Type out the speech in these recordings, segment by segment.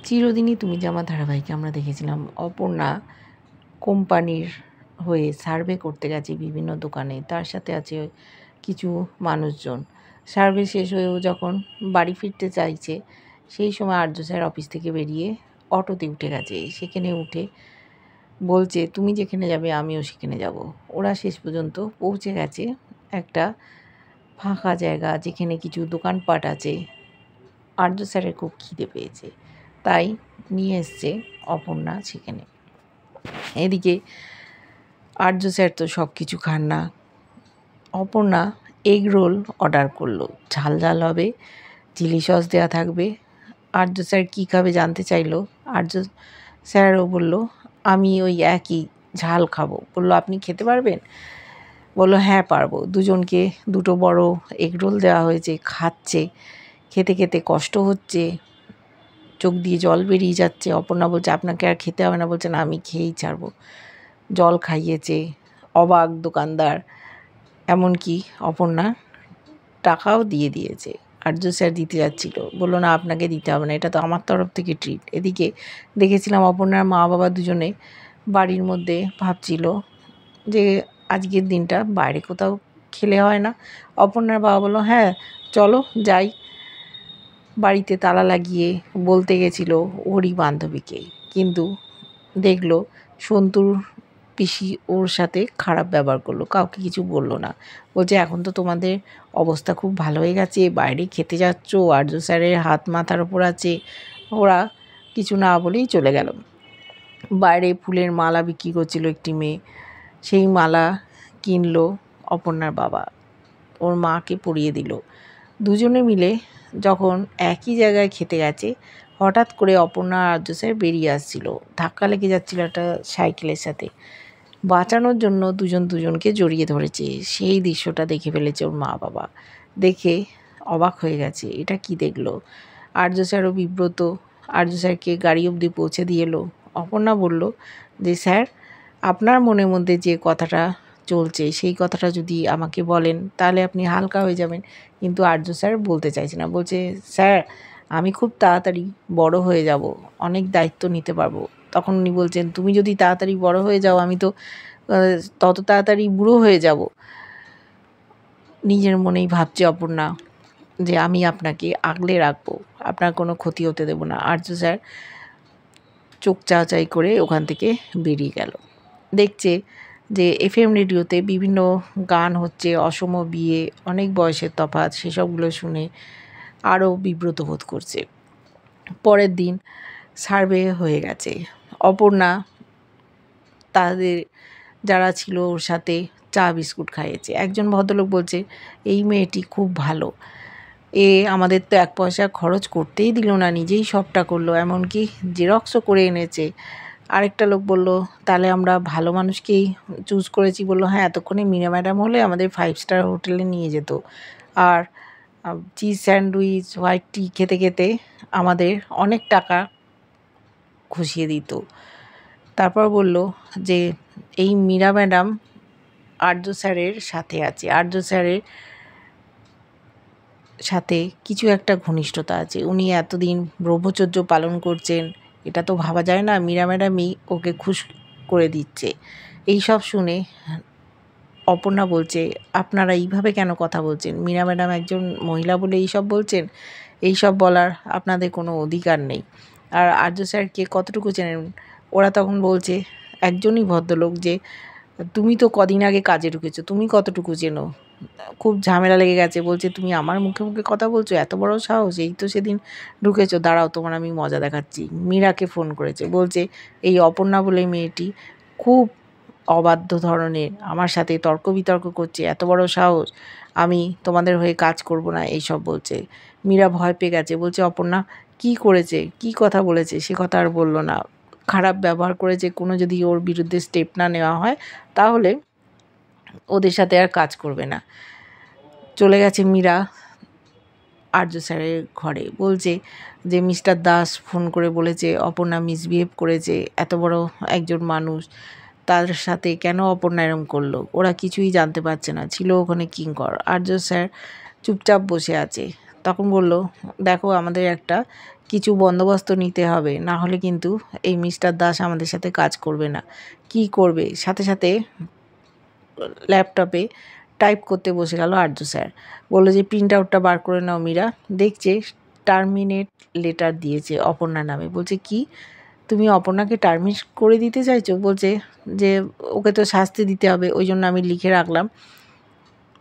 চিরদিনই তুমি যে আমার ধারাবাহিকে আমরা দেখেছিলাম অপর্ণা কোম্পানির হয়ে সার্ভে করতে গেছে বিভিন্ন দোকানে, তার সাথে আছে কিছু মানুষজন। সার্ভে শেষ হয়েও যখন বাড়ি ফিরতে চাইছে সেই সময় আর্য স্যার অফিস থেকে বেরিয়ে অটোতে উঠে গেছে। সেখানে উঠে বলছে তুমি যেখানে যাবে আমিও সেখানে যাব। ওরা শেষ পর্যন্ত পৌঁছে গেছে একটা ফাঁকা জায়গা যেখানে কিছু দোকানপাট আছে। আর্য স্যারের খুব খিদে পেয়েছে, তাই নিয়ে এসছে অপর্ণা সেখানে। এদিকে আর্য স্যার তো সব কিছু খান না। অপর্ণা এগ রোল অর্ডার করলো, ঝাল ঝাল হবে, চিলি সস দেওয়া থাকবে। আর্য স্যার কী খাবে জানতে চাইলো। আর্য স্যারও বলল আমি ওই একই ঝাল খাবো। বললো আপনি খেতে পারবেন? বললো হ্যাঁ পারবো। দুজনকে দুটো বড় এগ রোল দেওয়া হয়েছে, খাচ্ছে। খেতে খেতে কষ্ট হচ্ছে, চোখ দিয়ে জল বেরিয়ে যাচ্ছে। অপর্ণা বলছে আপনাকে আর খেতে হবে না, বলছে না আমি খেয়েই ছাড়বো। জল খাইয়েছে, অবাক দোকানদার। এমনকি অপর্ণা টাকাও দিয়ে দিয়েছে। আর্য স্যার দিতে যাচ্ছিল, বললো না আপনাকে দিতে হবে না, এটা তো আমার তরফ থেকে ট্রিট। এদিকে দেখেছিলাম অপর্ণার মা বাবা দুজনে বাড়ির মধ্যে ভাবছিল যে আজকের দিনটা বাইরে কোথাও খেলে হয় না। অপর্ণার বাবা বললো হ্যাঁ চলো যাই। বাড়িতে তালা লাগিয়ে বলতে গেছিল ওরই বান্ধবীকে, কিন্তু দেখলো সন্তুর পিসি ওর সাথে খারাপ ব্যবহার করলো, কাউকে কিছু বললো না। বলছে এখন তো তোমাদের অবস্থা খুব ভালো হয়ে গেছে, বাইরে খেতে যাচ্ছ, আর্য স্যারের হাত মাথার ওপর আছে। ওরা কিছু না বলেই চলে গেল। বাইরে ফুলের মালা বিক্রি করছিল একটি মেয়ে, সেই মালা কিনলো অপর্ণার বাবা, ওর মাকে পরিয়ে দিল। দুজনে মিলে যখন একই জায়গায় খেতে গেছে, হঠাৎ করে অপর্ণা আর আর্য স্যার বেরিয়ে আসছিল, ধাক্কা লেগে যাচ্ছিল একটা সাইকেলের সাথে। বাঁচানোর জন্য দুজন দুজনকে জড়িয়ে ধরেছে। সেই দৃশ্যটা দেখে ফেলেছে ওর মা বাবা, দেখে অবাক হয়ে গেছে। এটা কি দেখলো? আর্য স্যারও বিব্রত। আর্য স্যারকে গাড়ি অবধি পৌঁছে দিয়ে এলো। অপর্ণা বলল যে স্যার আপনার মনের মধ্যে যে কথাটা চলছে সেই কথাটা যদি আমাকে বলেন তাহলে আপনি হালকা হয়ে যাবেন। কিন্তু আর্য স্যার বলতে চাইছে না, বলছে স্যার আমি খুব তাড়াতাড়ি বড় হয়ে যাব, অনেক দায়িত্ব নিতে পারবো। তখন উনি বলছেন তুমি যদি তাড়াতাড়ি বড় হয়ে যাও আমি তো তত তাড়াতাড়ি বুড়ো হয়ে যাব। নিজের মনেই ভাবছে অপর্ণা যে আমি আপনাকে আগলে রাখবো, আপনার কোনো ক্ষতি হতে দেব না। আর্য স্যার চোখ চাওয়াচাই করে ওখান থেকে বেরিয়ে গেল। দেখছে যে এফএম রেডিওতে বিভিন্ন গান হচ্ছে, অসম বিয়ে, অনেক বয়সের তফাৎ, সেসবগুলো শুনে আরও বিব্রত বোধ করছে। পরের দিন সার্ভে হয়ে গেছে। অপর্ণা তাদের যারা ছিল ওর সাথে চা বিস্কুট খাইয়েছে। একজন ভদ্রলোক বলছে এই মেয়েটি খুব ভালো, এ আমাদের তো এক পয়সা খরচ করতেই দিল না, নিজেই সবটা করলো, এমনকি জেরক্সও করে এনেছে। আরেকটা লোক বলল তাহলে আমরা ভালো মানুষকেই চুজ করেছি। বললো হ্যাঁ এতক্ষণে মীরা ম্যাডাম হলে আমাদের 5 স্টার হোটেলে নিয়ে যেত, আর চিজ স্যান্ডউইচ হোয়াইট টি খেতে খেতে আমাদের অনেক টাকা খুশিয়ে দিত। তারপর বলল যে এই মীরা ম্যাডাম আর্য স্যারের সাথে আছে, আর্য স্যারের সাথে কিছু একটা ঘনিষ্ঠতা আছে, উনি এতদিন ব্রহ্মচর্য পালন করছেন, এটা তো ভাবা যায় না মীরা ম্যাডামই ওকে খুশ করে দিচ্ছে। এই সব শুনে অপর্ণা বলছে আপনারা এইভাবে কেন কথা বলছেন? মীরা ম্যাডাম একজন মহিলা বলে এইসব বলছেন? এইসব বলার আপনাদের কোনো অধিকার নেই। আর আর্য স্যারকে কতটুকু চেনেন? ওরা তখন বলছে একজনই ভদ্রলোক যে তুমি তো কদিন আগে কাজে ঢুকেছো, তুমি কতটুকু চেনো? খুব ঝামেলা লেগে গেছে। বলছে তুমি আমার মুখে মুখে কথা বলছো, এত বড় সাহস, এই তো সেদিন ঢুকেছো, দাঁড়াও তোমার আমি মজা দেখাচ্ছি। মীরাকে ফোন করেছে, বলছে এই অপর্ণা বলে মেয়েটি খুব অবাধ্য ধরনের, আমার সাথে তর্ক বিতর্ক করছে, এত বড় সাহস, আমি তোমাদের হয়ে কাজ করব না, এইসব বলছে। মীরা ভয় পেয়ে গেছে, বলছে অপর্ণা কি করেছে, কি কথা বলেছে, সে কথা আর বললো না। খারাপ ব্যবহার করেছে, কোনো যদি ওর বিরুদ্ধে স্টেপ না নেওয়া হয় তাহলে ওদের সাথে আর কাজ করবে না। চলে গেছে মীরা আর্য স্যারের ঘরে, বলছে যে মিস্টার দাস ফোন করে বলেছে অপর্ণা মিসবিহেভ করেছে, এত বড় একজন মানুষ, তার সাথে কেন অপর্ণা এরম করলো? ওরা কিছুই জানতে পারছে না, ছিল ওখানে কিঙ্কর। আর্য স্যার চুপচাপ বসে আছে। তখন বলল দেখো আমাদের একটা কিছু বন্দোবস্ত নিতে হবে, না হলে কিন্তু এই মিস্টার দাস আমাদের সাথে কাজ করবে না। কি করবে? সাথে সাথে ল্যাপটপে টাইপ করতে বসে গেল আর্য স্যার। বলল যে প্রিন্ট আউটটা বার করে নাও মীরা। দেখছে টার্মিনেট লেটার দিয়েছে অপর্ণা নামে। বলছে কি, তুমি অপর্ণাকে টার্মিনেট করে দিতে চাইছো? বলছে যে ওকে তো শাস্তি দিতে হবে, ওই জন্য আমি লিখে রাখলাম।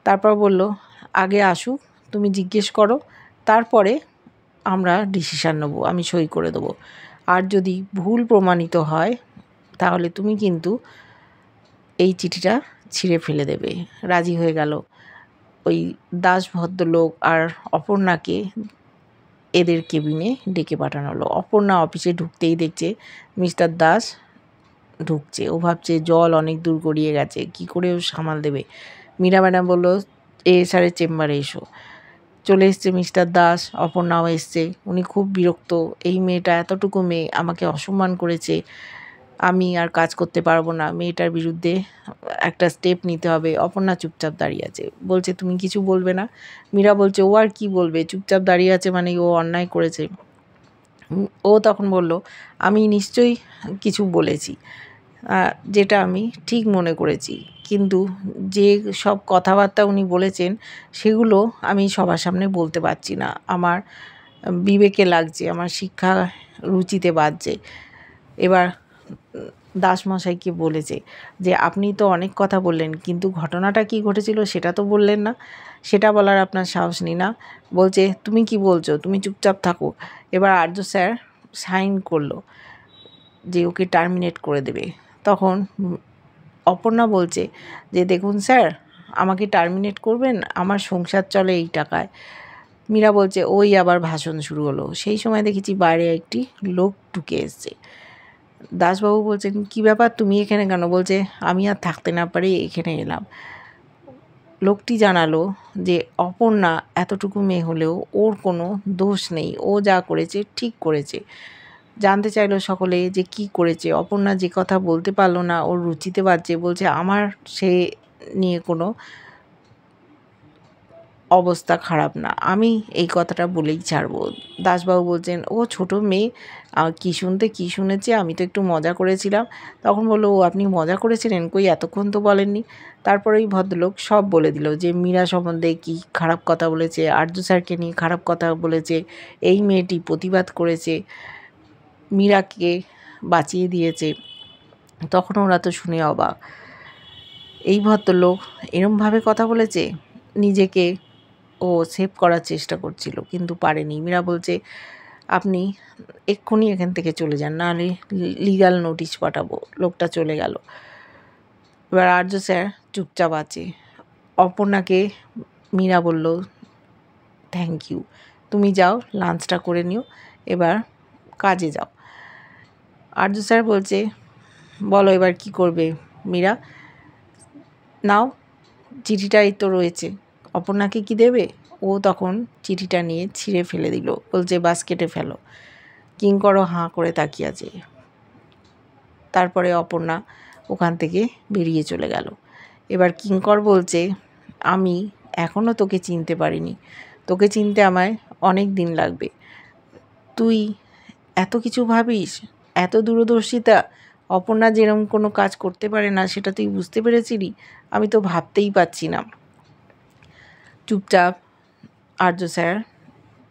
তারপর বলল আগে আসুক, তুমি জিজ্ঞেস করো, তারপরে আমরা ডিসিশান নেবো, আমি সই করে দেবো। আর যদি ভুল প্রমাণিত হয় তাহলে তুমি কিন্তু এই চিঠিটা ছিঁড়ে ফেলে দেবে। রাজি হয়ে গেল। ওই দাস ভদ্রলোক আর অপর্ণাকে এদের কেবিনে ডেকে পাঠানো হলো। অপর্ণা অফিসে ঢুকতেই দেখছে মিস্টার দাস ঢুকছে। ও ভাবছে জল অনেক দূর গড়িয়ে গেছে, কি করে ও সামাল দেবে। মীরা ম্যাডাম বলল স্যারের চেম্বারে এসো। চলে এসছে মিস্টার দাস, অপর্ণাও এসছে। উনি খুব বিরক্ত। এই মেয়েটা এতটুকু মেয়ে আমাকে অসম্মান করেছে, আমি আর কাজ করতে পারবো না, মেয়েটার বিরুদ্ধে একটা স্টেপ নিতে হবে। অপর্ণা চুপচাপ দাঁড়িয়ে আছে, বলছে তুমি কিছু বলবে না? মীরা বলছে ও আর কি বলবে, চুপচাপ দাঁড়িয়ে আছে মানে ও অন্যায় করেছে। ও তখন বলল আমি নিশ্চয়ই কিছু বলেছি, যেটা আমি ঠিক মনে করেছি, কিন্তু যে সব কথাবার্তা উনি বলেছেন সেগুলো আমি সবার সামনে বলতে পারছি না। আমার বিবেকে লাগছে, আমার শিক্ষা রুচিতে বাজছে। এবার দাসমশাইকে বলেছে যে আপনি তো অনেক কথা বললেন, কিন্তু ঘটনাটা কি ঘটেছিল সেটা তো বললেন না, সেটা বলার আপনার সাহস নেই না। বলছে তুমি কি বলছো, তুমি চুপচাপ থাকো। এবার আর্য স্যার সাইন করলো যে ওকে টার্মিনেট করে দেবে। তখন অপর্ণা বলছে যে দেখুন স্যার, আমাকে টার্মিনেট করবেন, আমার সংসার চলে এই টাকায়। মীরা বলছে ওই আবার ভাষণ শুরু হলো। সেই সময় দেখেছি বাইরে একটি লোক ঢুকে এসছে। দাসবাবু বলছেন কী ব্যাপার, তুমি এখানে কেন? বলছে আমি আর থাকতে না পারি এখানে এলাম। লোকটি জানালো যে অপর্ণা এতটুকু মেয়ে হলেও ওর কোনো দোষ নেই, ও যা করেছে ঠিক করেছে। জানতে চাইলো সকলে যে কি করেছে। অপর্ণা যে কথা বলতে পারলো না, ওর রুচিতে বাজছে। বলছে আমার সে নিয়ে কোনো অবস্থা খারাপ না, আমি এই কথাটা বলেই ছাড়বো। দাসবাবু বলছেন ও ছোট মেয়ে, কী শুনতে কী শুনেছে, আমি তো একটু মজা করেছিলাম। তখন বললো ও আপনি মজা করেছিলেন, কই এতক্ষণ তো বলেননি। তারপরে ওই ভদ্রলোক সব বলে দিল যে মীরা সম্বন্ধে কী খারাপ কথা বলেছে, আর্য স্যারকে নিয়ে খারাপ কথা বলেছে, এই মেয়েটি প্রতিবাদ করেছে, মীরাকে বাঁচিয়ে দিয়েছে। তখন ওরা তো শুনে অবাক, এই ভদ্রলোক এরমভাবে কথা বলেছে। নিজেকে ও সেভ করার চেষ্টা করছিল কিন্তু পারেনি। মীরা বলছে আপনি এক্ষুনি এখান থেকে চলে যান, নাহলে লিগ্যাল নোটিশ পাঠাবো। লোকটা চলে গেল। এবার আর্য স্যার চুপচাপ আছে। অপর্ণাকে মীরা বলল থ্যাংক ইউ, তুমি যাও লাঞ্চটা করে নিও, এবার কাজে যাও। আর্য স্যার বলছে বলো এবার কি করবে মীরা? নাও, চিঠিটাই তো রয়েছে, অপর্ণাকে কি দেবে? ও তখন চিঠিটা নিয়ে ছিঁড়ে ফেলে দিল, বলছে বাস্কেটে ফেলো। কিঙ্করও হাঁ করে তাকিয়ে আছে। তারপরে অপর্ণা ওখান থেকে বেরিয়ে চলে গেল। এবার কিঙ্কর বলছে আমি এখনও তোকে চিনতে পারিনি, তোকে চিনতে আমায় অনেক দিন লাগবে। তুই এত কিছু ভাবিস, এত দূরদর্শিতা, অপর্ণা যেরকম কোনো কাজ করতে পারে না সেটা তুই বুঝতে পেরেছিলি? আমি তো ভাবতেই পারছি না। চুপচাপ আর্য স্যার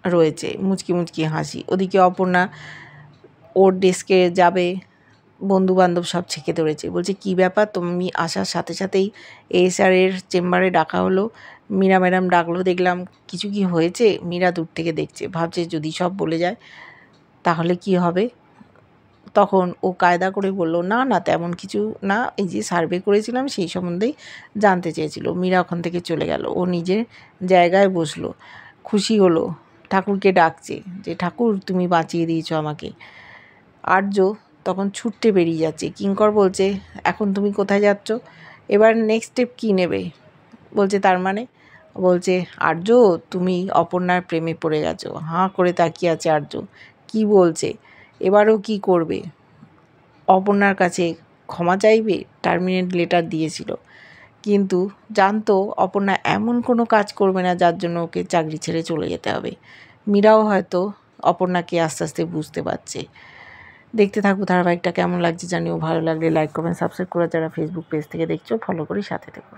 রয়েছে, মুচকি মুচকি হাসি। ওদিকে অপর্ণা ওর ডেস্কে যাবে, বন্ধুবান্ধব সব ছেঁকে ধরেছে। বলছে কী ব্যাপার, তুমি আসার সাথে সাথেই স্যারের চেম্বারে ডাকা হলো, মীরা ম্যাডাম ডাকলো, দেখলাম কিছু কি হয়েছে? মীরা দূর থেকে দেখছে, ভাবছে যদি সব বলে যায় তাহলে কি হবে। তখন ও কায়দা করে বলল না না তেমন কিছু না, এই যে সার্ভে করেছিলাম সেই সম্বন্ধেই জানতে চেয়েছিল। মীরা ওখান থেকে চলে গেল। ও নিজের জায়গায় বসলো, খুশি হলো, ঠাকুরকে ডাকছে যে ঠাকুর তুমি বাঁচিয়ে দিয়েছো আমাকে। আর্য তখন ছুটতে বেরিয়ে যাচ্ছে। কিঙ্কর বলছে এখন তুমি কোথায় যাচ্ছ, এবার নেক্সট স্টেপ কী নেবে? বলছে তার মানে? বলছে আর্য তুমি অপর্ণার প্রেমে পড়ে গেছো। হাঁ করে তাকিয়ে আছে আর্য, কি বলছে? এবারও কি করবে? অপর্ণার কাছে ক্ষমা চাইবে? টার্মিনেট লেটার দিয়েছিল, কিন্তু জানতো অপর্ণা এমন কোনো কাজ করবে না যার জন্য ওকে চাকরি ছেড়ে চলে যেতে হবে। মীরাও হয়তো অপর্ণাকে আস্তে আস্তে বুঝতে পারছে। দেখতে থাকবো ধারাবাহিকটা, কেমন লাগছে জানিও। ভালো লাগলে লাইক কমেন্ট সাবস্ক্রাইব করে যারা ফেসবুক পেজ থেকে দেখছো ফলো করে সাথে থেকো।